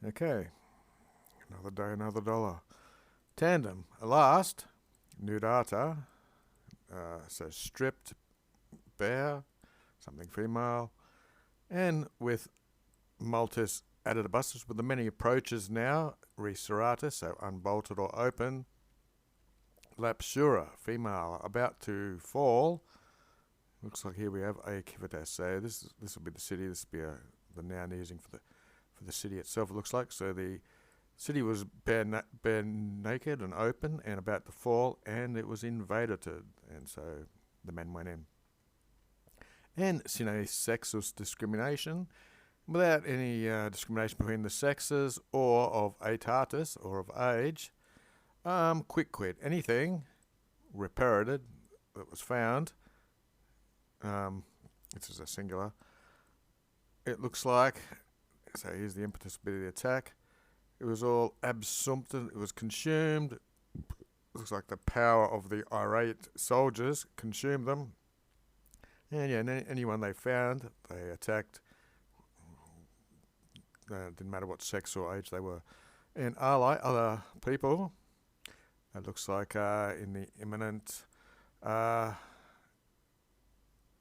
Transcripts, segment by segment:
Okay, another day, another dollar. Tandem, last, nudata, so stripped, bare, something female, and with multis additibus, with the many approaches now, reserata, so unbolted or open, lapsura, female, about to fall. Looks like here we have a civitas. So this will be the city. This will be the noun using for the city itself. It looks like so the city was bare naked and open and about to fall, and it was invaded, and so the men went in. And sine sexus discrimination, without any discrimination between the sexes or of aetatis or of age. Quick quit, anything reparated that was found. This is a singular. It looks like, so here's the impetus of the attack. It was all absumpted, it was consumed. Looks like the power of the irate soldiers consumed them. And yeah, anyone they found, they attacked. Didn't matter what sex or age they were. And ally, other people, it looks like in the imminent,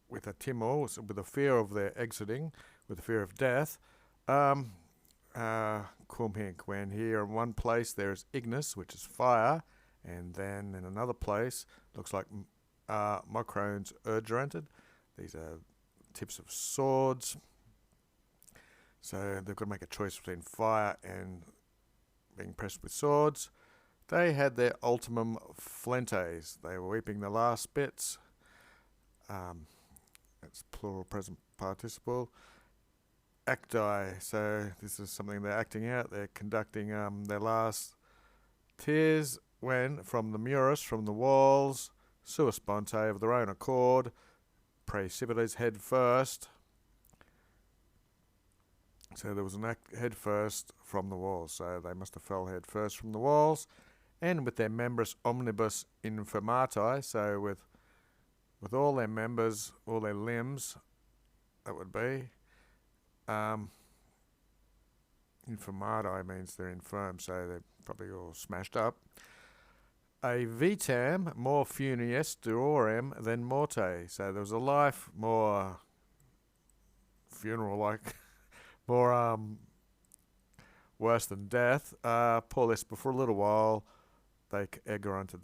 with a timor, with the fear of their exiting, with the fear of death, kumhink, when here in one place there is ignis, which is fire, and then in another place, looks like micrones urgeranted. These are tips of swords. So they've got to make a choice between fire and being pressed with swords. They had their ultimum flentes. They were weeping the last bits. That's plural present participle. Acti, so this is something they're acting out. They're conducting their last tears when from the muris, from the walls, sua sponte, of their own accord, praecipites, head first. So there was an act head first from the walls. So they must have fell head first from the walls, and with their members omnibus infirmati. So with all their members, all their limbs, that would be. Infirmati means they're infirm, so they're probably all smashed up. A vitam more funeus duorem than morte. So there was a life more funeral-like, more worse than death. Paulis, but for a little while, they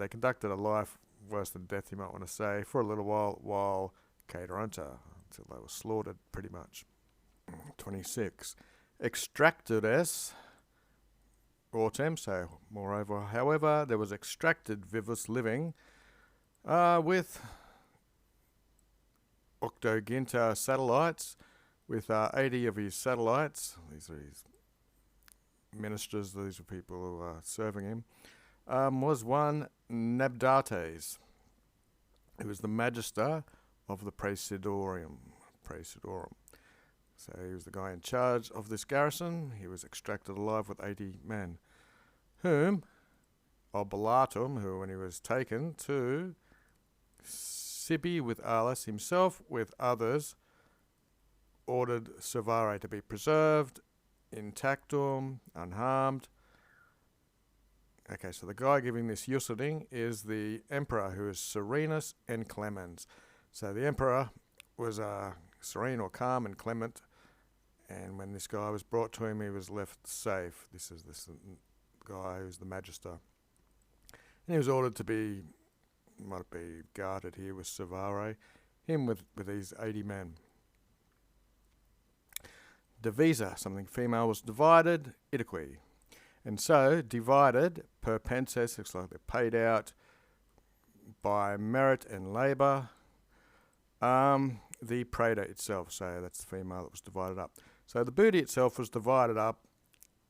conducted a life worse than death, you might want to say, for a little while caterunta, until they were slaughtered, pretty much. 26. Extractores autem, so moreover, however, there was extracted vivus living with octoginta satellites, with 80 of his satellites. These are his ministers, these are people who are serving him. Was one Nabdates, who was the magister of the praesidorum. So he was the guy in charge of this garrison. He was extracted alive with 80 men, whom oblatum, who when he was taken to Sibi with Alas himself, with others, ordered servare to be preserved, intactum, unharmed. Okay, so the guy giving this iusiding is the emperor, who is Serenus and Clemens. So the emperor was serene or calm and clement, and when this guy was brought to him, he was left safe. This is this guy who's the magister. And he was ordered to be, might be guarded here with servare, him with these 80 men. Divisa, something female, was divided, idiqui. And so, divided, per penses, looks like they're paid out by merit and labour. The praetor itself, so that's the female that was divided up. So the booty itself was divided up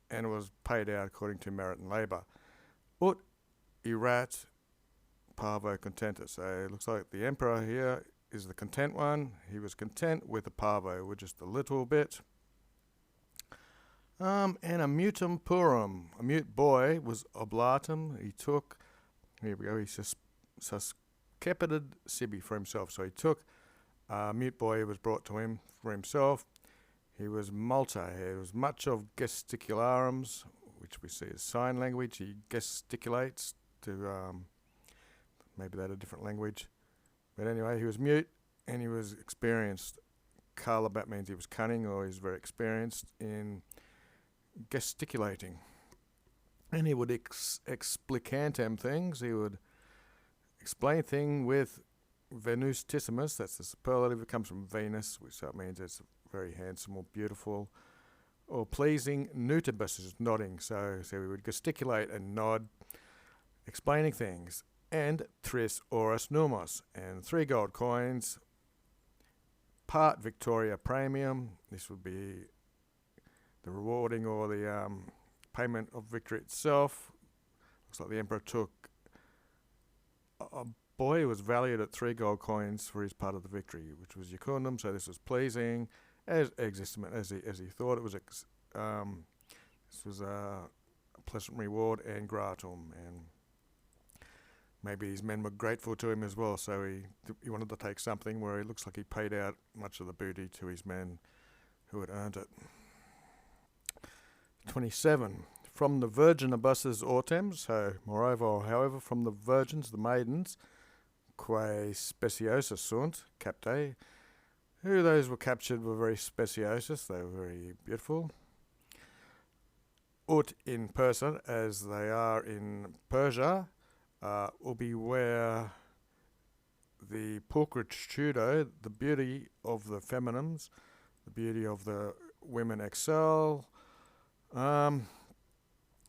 and was paid out according to merit and labour. Ut erat parvo contentus. So it looks like the emperor here is the content one. He was content with the parvo, with just a little bit. And a mutum purum, a mute boy, was oblatum. He took, here we go, he suscepited sibi for himself. So he took a mute boy who was brought to him for himself. He was multa. He was much of gesticularums, which we see as sign language. He gesticulates to, maybe they had a different language. But anyway, he was mute and he was experienced. Calabat means he was cunning or he's very experienced in gesticulating. And he would explicantem things. He would explain things with venustissimus. That's the superlative. It comes from Venus, which that means it's very handsome or beautiful or pleasing. Nutibus is nodding. So we would gesticulate and nod, explaining things. And tris auras numos, and 3 gold coins, part Victoria premium. This would be the rewarding or the payment of victory itself. Looks like the emperor took a boy who was valued at 3 gold coins for his part of the victory, which was Jucundum. So this was pleasing, as existent as he thought it was. This was a pleasant reward and gratum, and maybe his men were grateful to him as well, so he wanted to take something where it looks like he paid out much of the booty to his men who had earned it. 27. From the virginibus's autem, so moreover, however, from the virgins, the maidens, quae speciosa sunt, captae, who those were captured were very speciosus, they were very beautiful. Ut in person, as they are in Persia, ubi where the pulchritudo, the beauty of the feminines, the beauty of the women excel.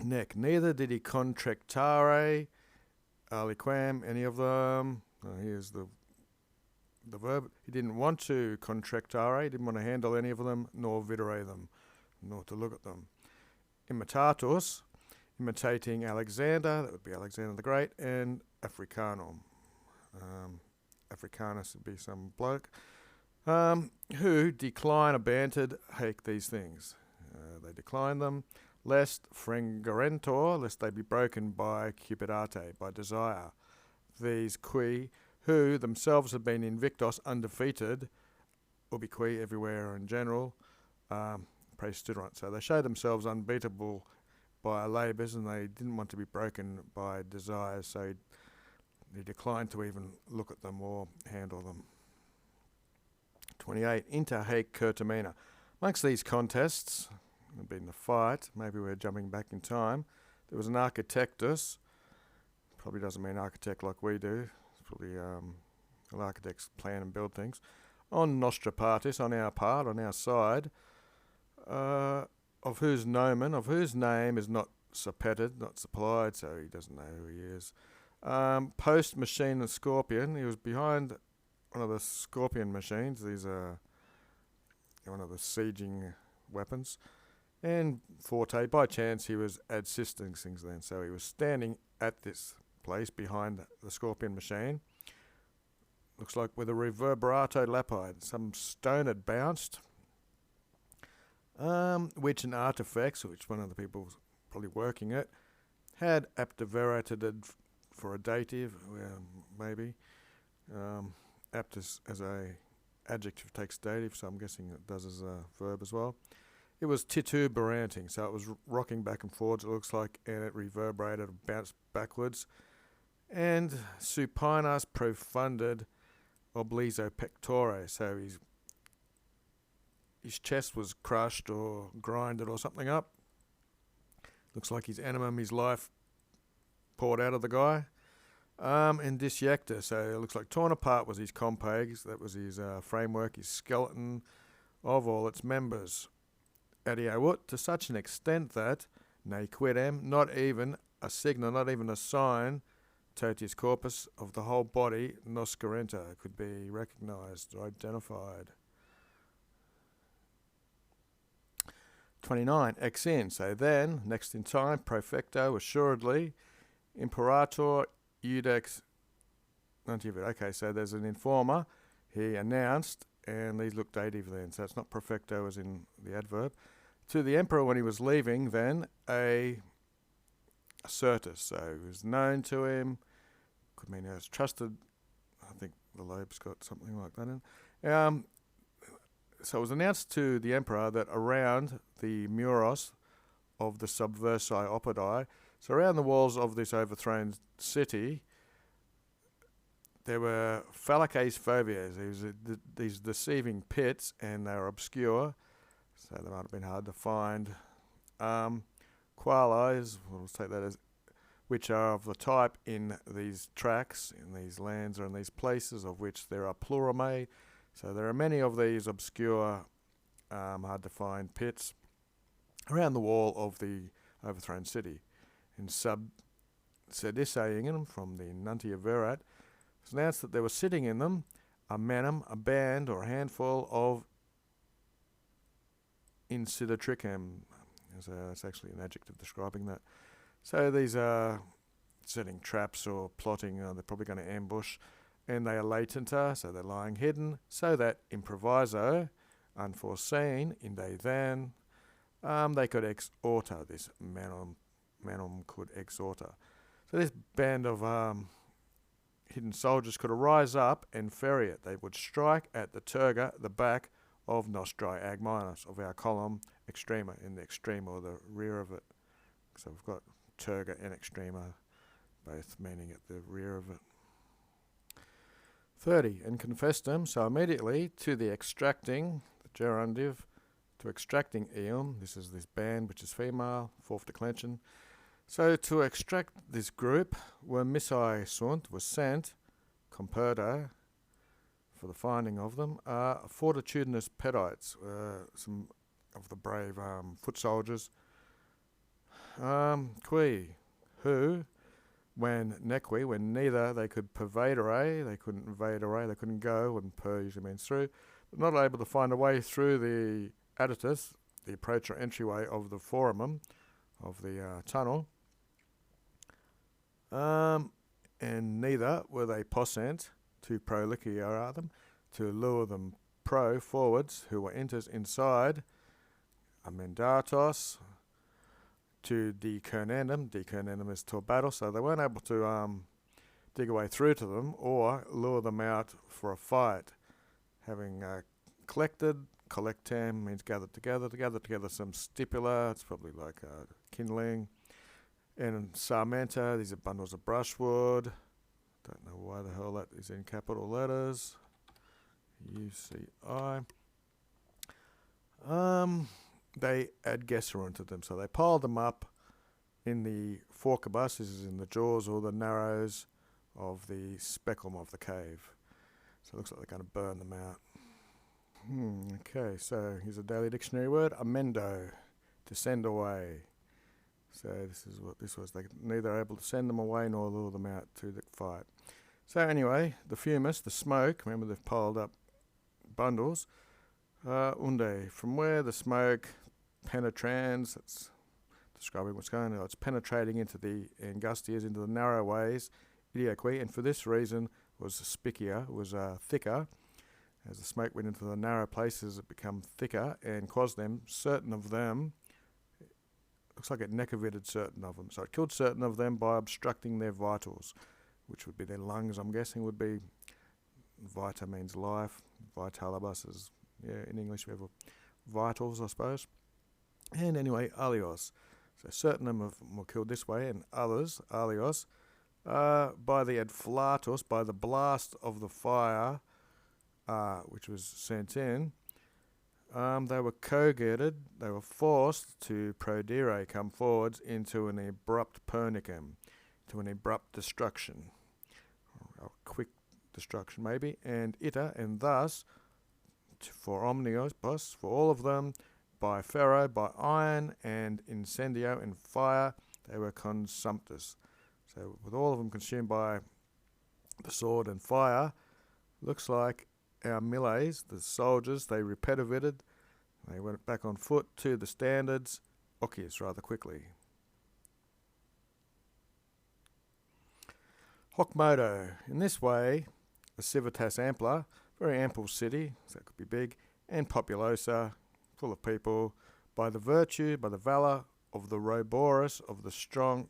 Nec, neither did he contractare aliquam, any of them. Here's the verb. He didn't want to contractare, didn't want to handle any of them, nor videre them, nor to look at them. Imitatus, imitating Alexander, that would be Alexander the Great, and Africanum. Africanus would be some bloke, who decline abanted hake these things. They decline them, lest frengerentor, lest they be broken by cupidate, by desire. These qui, who themselves have been invictos, undefeated, ubique, everywhere in general, praestuderant. So they show themselves unbeatable by labours, and they didn't want to be broken by desires, so they declined to even look at them or handle them. 28. Inter haec curtamina. Amongst these contests, it had been the fight, maybe we're jumping back in time, there was an architectus. Probably doesn't mean architect like we do. It's probably architects plan and build things. On nostra partis, on our part, on our side, of whose nomen, of whose name is not suppeted, not supplied, so he doesn't know who he is. Post machine and scorpion, he was behind one of the scorpion machines. These are one of the sieging weapons. And forte, by chance, he was assisting things then. So he was standing at this place behind the scorpion machine. Looks like with a reverberato lapide. Some stone had bounced, which an artifacts, which one of the people probably working it, had aptiverated for a dative, maybe. Apt as a adjective takes dative, so I'm guessing it does as a verb as well. It was tituberanting, so it was rocking back and forwards, it looks like, and it reverberated, bounced backwards. And supinas profunded obliso pectore, so his chest was crushed or grinded or something up. Looks like his animum, his life, poured out of the guy. And disjecta, so it looks like torn apart was his compegs, that was his framework, his skeleton of all its members. Adiawut, to such an extent that, ne quidem, not even a signal, not even a sign, totius corpus of the whole body, noscarenta, could be recognised or identified. 29. Ex in, so then, next in time, profecto, assuredly, imperator Iudex Nuntiavit. Okay, so there's an informer. He announced, and these look dative then. So it's not perfecto as in the adverb. To the emperor when he was leaving, then a certus. So he was known to him. Could mean he was trusted. I think the lobe's got something like that in. So it was announced to the emperor that around the muros of the subversi oppidi, so around the walls of this overthrown city, there were phallices phobias, these deceiving pits, and they were obscure, so they might have been hard to find. Quales, we'll take that as, which are of the type in these tracts, in these lands, or in these places, of which there are plurimae. So there are many of these obscure, hard to find pits around the wall of the overthrown city. In sub sedisseingum from the Nuntia Verat, it's announced that there were sitting in them a manum, a band or a handful of insiditricum. It's actually an adjective describing that. So these are setting traps or plotting, they're probably going to ambush, and they are latenta, so they're lying hidden, so that improviso, unforeseen, inde then, they could exorta, this manum could exorta. So this band of hidden soldiers could arise up and ferry it. They would strike at the terga, the back of nostri agminus, of our column extrema, in the extreme or the rear of it. So we've got terga and extrema, both meaning at the rear of it. 30. And confestum, so immediately to the extracting, the gerundive, to extracting eum, this is this band which is female, fourth declension. So to extract this group, were missi sunt, was sent, comperdo, for the finding of them, fortitudinous pedites, some of the brave foot soldiers, qui, who, when nequi, when neither they could pervadere, they couldn't vadere, they couldn't go, and per usually means through, but not able to find a way through the aditus, the approach or entryway of the forumum, of the tunnel, and neither were they possent to proliciare them, to lure them forwards, who were enters inside, amendatos, to decernendum is to a battle, so they weren't able to dig a way through to them or lure them out for a fight. Having collectem means gathered together some stipula, it's probably like kindling, and sarmenta, these are bundles of brushwood. Don't know why the hell that is in capital letters. UCI. They adgesserunt to them, so they piled them up in the forcibus, this is in the jaws or the narrows of the speculum of the cave. So it looks like they're going to burn them out. Okay, so here's a daily dictionary word, amendo, to send away. So this is what this was. They neither able to send them away nor lure them out to the fight. So anyway, the fumus, the smoke, remember they've piled up bundles, unde, from where the smoke penetrans, that's describing what's going on, it's penetrating into the angustias, into the narrow ways, idioqui, and for this reason was spicia, was thicker. As the smoke went into the narrow places, it became thicker, and caused them, certain of them, looks like it necrovited certain of them. So it killed certain of them by obstructing their vitals, which would be their lungs, I'm guessing, would be, vita means life, vitalibus is, in English we have vitals, I suppose. And anyway, alios. So certain of them were killed this way, and others, alios, by the adflatus, by the blast of the fire, which was sent in, they were cogated, they were forced to prodire, come forwards into an abrupt pernicum, to an abrupt destruction, or a quick destruction maybe, and ita, and thus, for omnios, for all of them, by ferro, by iron, and incendio, and fire, they were consumptus. So with all of them consumed by the sword and fire, looks like our miles, the soldiers, they repetivated, they went back on foot to the standards, ocius, rather quickly. Hoc modo, in this way, the civitas ampla, very ample city, so it could be big, and populosa, full of people, by the virtue, by the valour of the roborus, of the strong,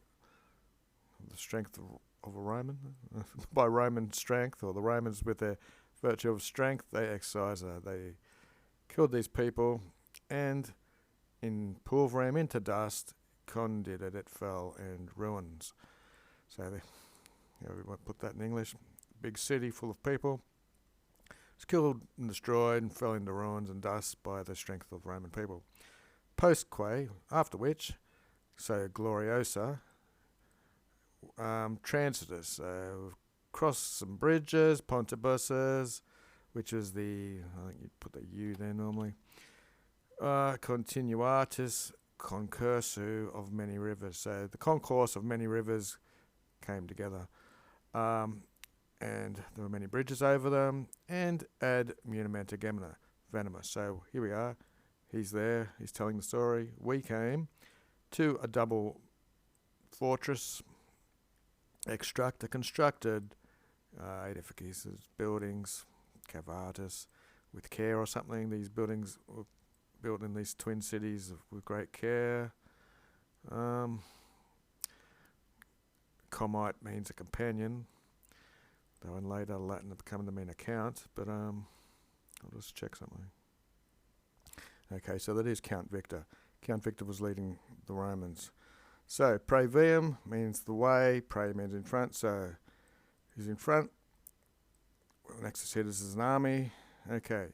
of the strength of a Roman, by Roman strength, or the Romans with their virtue of strength, they exercise, they killed these people, and in pulveram into dust, conditted it fell and ruins. So we might put that in English. Big city full of people. Was killed and destroyed and fell into ruins and dust by the strength of the Roman people. Postque, after which, so Gloriosa, Transitus, crossed some bridges, Pontibuses, which is I think you'd put the U there normally. Continuatis concursu of many rivers. So the concourse of many rivers came together. And there were many bridges over them, and ad munimenta gemina, venima. So here we are. He's there. He's telling the story. We came to a double fortress, constructed edifices, buildings, cavatus, with care or something. These buildings were built in these twin cities with great care. Comite means a companion, though in later Latin it come to mean account, but I'll just check something. Okay, so that is Count Victor. Count Victor was leading the Romans. So, praevium means the way, prae means in front, so he's in front. Next to Citus is an army. Okay,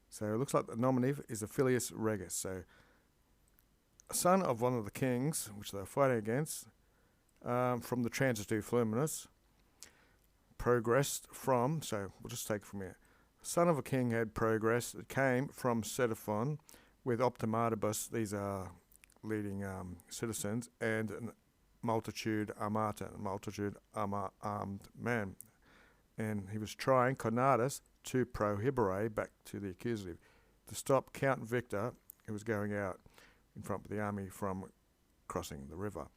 so it looks like the nominative is Aphilius Regus, so a son of one of the kings, which they were fighting against, from the transitu fluminus, progressed from, so we'll just take from here. Son of a king had progressed, it came from Ctesiphon with optimatibus, these are leading citizens, and a multitude armata, armed men. And he was trying, conatus, to prohibere, back to the accusative, to stop Count Victor, who was going out in front of the army, from crossing the river.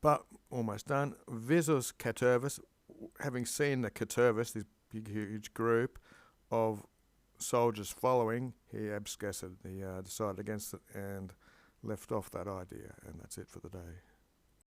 But almost done. Visus catervus, having seen the catervus, this big huge group of soldiers following, he abscessed, he decided against it and left off that idea, and that's it for the day.